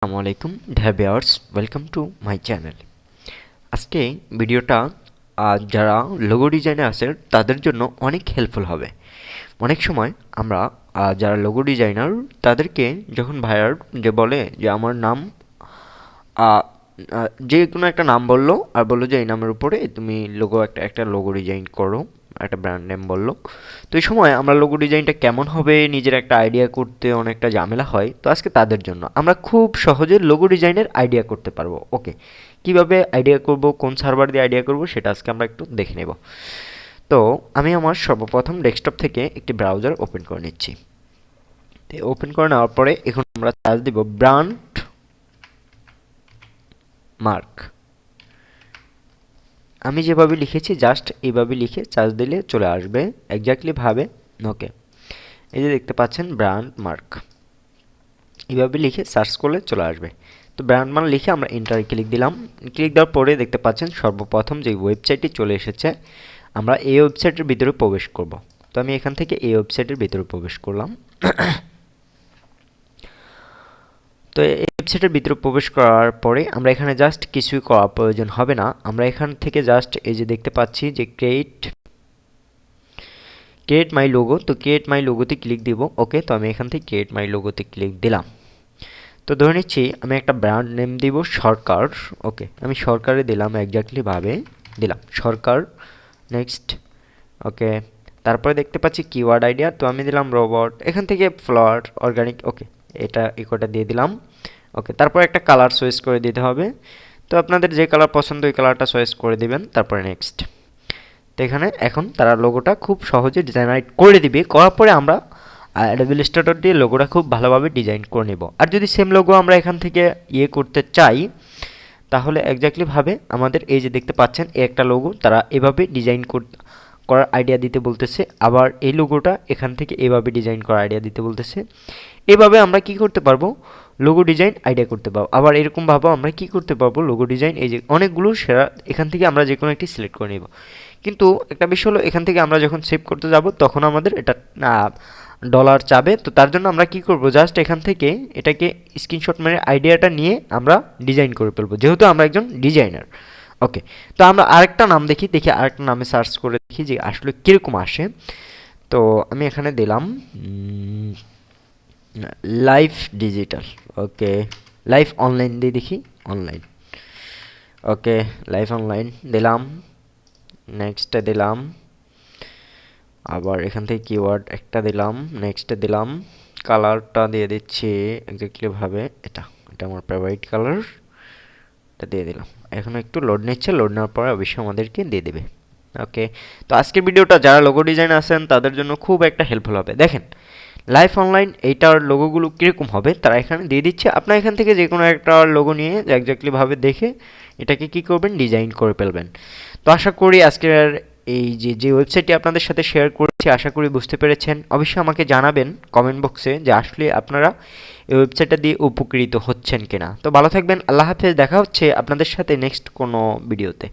আসসালামু আলাইকুম dear viewers, welcome to my channel. আজকে ভিডিওটা যারা লোগো ডিজাইনে আছে তাদের জন্য অনেক হেল্পফুল হবে। অনেক সময় আমরা যারা লোগো ডিজাইনার তাদেরকে যখন ভাইয়ার যে বলে যে আমার নাম যে কোনো একটা নাম বললো আর বললো যে এই নামের উপরে তুমি একটা লোগো ডিজাইন করো, একটা ব্র্যান্ড নেম বললো। তো এই সময় আমরা লোগো ডিজাইনটা কেমন হবে নিজের একটা আইডিয়া করতে অনেকটা ঝামেলা হয়। তো আজকে তাদের জন্য আমরা খুব সহজে লোগো ডিজাইনের আইডিয়া করতে পারবো। ওকে, কিভাবে আইডিয়া করব, কোন সার্ভার দিয়ে আইডিয়া করব সেটা আজকে আমরা একটু দেখে নেব। তো আমি আমার সর্বপ্রথম ডেস্কটপ থেকে একটি ব্রাউজার ওপেন করে নিচ্ছি। তো ওপেন করে নেওয়ার পরে এখন আমরা সার্চ দিব ব্র্যান্ড মার্ক। আমি যেভাবে লিখেছি জাস্ট এইভাবে লিখে সার্চ দিলে চলে আসবে এক্স্যাক্টলি ভাবে। ওকে, এই যে দেখতে পাচ্ছেন ব্র্যান্ড মার্ক, এইভাবে লিখে সার্চ করলে চলে আসবে। তো ব্র্যান্ড মার্ক লিখে আমরা এন্টার ক্লিক দিলাম। ক্লিক দেওয়ার পরে দেখতে পাচ্ছেন সর্বপ্রথম যে ওয়েবসাইটটি চলে এসেছে, আমরা এই ওয়েবসাইটের ভিতরে প্রবেশ করব। তো আমি এখান থেকে এই ওয়েবসাইটের ভিতরে প্রবেশ করলাম। তো এই ওয়েবসাইটের ভিতরে প্রবেশ করার পরে আমরা এখানে জাস্ট কিছুই করা প্রয়োজন হবে না। আমরা এখান থেকে জাস্ট এই যে দেখতে পাচ্ছি যে ক্রিয়েট মাই লোগো, তো ক্রিয়েট মাই লোগোতে ক্লিক দিব। ওকে, তো আমি এখান থেকে ক্রিয়েট মাই লোগোতে ক্লিক দিলাম। তো ধরে নিচ্ছি আমি একটা ব্র্যান্ড নেম দিব সরকার। ওকে, আমি সরকারে দিলাম, এক্স্যাক্টলি ভাবে দিলাম সরকার। নেক্সট। ওকে, তারপরে দেখতে পাচ্ছি কিওয়ার্ড আইডিয়া, তো আমি দিলাম রোবট। এখান থেকে ফ্লাওয়ার অর্গানিক। ওকে, এটা ইকোটা দিয়ে দিলাম। ওকে, তারপর একটা কালার চয়েস করে দিতে হবে। তো আপনাদের যে কালার পছন্দ ওই কালারটা চয়েস করে দিবেন। তারপরে নেক্সট। তো এখানে এখন তারা লোগোটা খুব সহজে জেনারেট করে দিবে। করার পরে আমরা অ্যাডোবি ইলাস্ট্রেটর দিয়ে লোগোটা খুব ভালোভাবে ডিজাইন করে নেব। আর যদি সেম লোগো আমরা এখান থেকে করতে চাই তাহলে এক্স্যাক্টলি ভাবে আমাদের এই যে দেখতে পাচ্ছেন এই একটা লোগো তারা এভাবে ডিজাইন করার আইডিয়া দিতে বলতেছে। আবার এই লোগোটা এখান থেকে এভাবে ডিজাইন করার আইডিয়া দিতে বলতেছে। এভাবে আমরা কি করতে পারবো, লোগো ডিজাইন আইডিয়া করতে পারবো। আবার এরকমভাবে আমরা কি করতে পারবো, লোগো ডিজাইন এই যে অনেকগুলো সেরা এখান থেকে আমরা যে কোনো একটি সিলেক্ট করে নেব। কিন্তু একটা বিষয় হলো এখান থেকে আমরা যখন সেভ করতে যাব তখন আমাদের এটা ডলার চাবে। তো তার জন্য আমরা কি করব, জাস্ট এখান থেকে এটাকে স্ক্রিনশট মেরে আইডিয়াটা নিয়ে আমরা ডিজাইন করে ফেলবো, যেহেতু আমরা একজন ডিজাইনার। ওকে, তো আমরা আরেকটা নাম দেখি আরেকটা নামে সার্চ করে দেখি যে আসলে কীরকম আসে। তো আমি এখানে দিলাম লাইফ ডিজিটাল। ওকে, লাইফ অনলাইন দিয়ে দেখি, অনলাইন। ওকে, লাইফ অনলাইন দিলাম। নেক্সটে দিলাম, আবার এখান থেকে কিওয়ার্ড একটা দিলাম। নেক্সটে দিলাম, কালারটা দিয়ে দিচ্ছি এক্স্যাক্টলি ভাবে এটা আমার ফেভারিট কালার, এটা দিয়ে দিলাম। এখন একটু লোড নিচ্ছে, লোড নেওয়ার পরে অবশ্যই আমাদেরকে দিয়ে দেবে। ওকে, তো আজকের ভিডিওটা যারা লোগো ডিজাইন আছেন তাদের জন্য খুব একটা হেল্পফুল হবে। দেখেন লাইফ অনলাইন এইটার লোগোগুলো কীরকম হবে তারা এখানে দিয়ে দিচ্ছে। আপনার এখান থেকে যে কোনো একটা লোগো নিয়ে এক্স্যাক্টলি ভাবে দেখে এটাকে কি করবেন, ডিজাইন করে ফেলবেন। তো আশা করি আজকের এই যে ওয়েবসাইটটি আপনাদের সাথে শেয়ার করেছি আশা করি বুঝতে পেরেছেন। অবশ্যই আমাকে জানাবেন কমেন্ট বক্সে যে আসলে আপনারা এই ওয়েবসাইটটা দিয়ে উপকৃত হচ্ছেন কিনা। তো ভালো থাকবেন, আল্লাহ হাফেজ, দেখা হচ্ছে আপনাদের সাথে নেক্সট কোনো ভিডিওতে।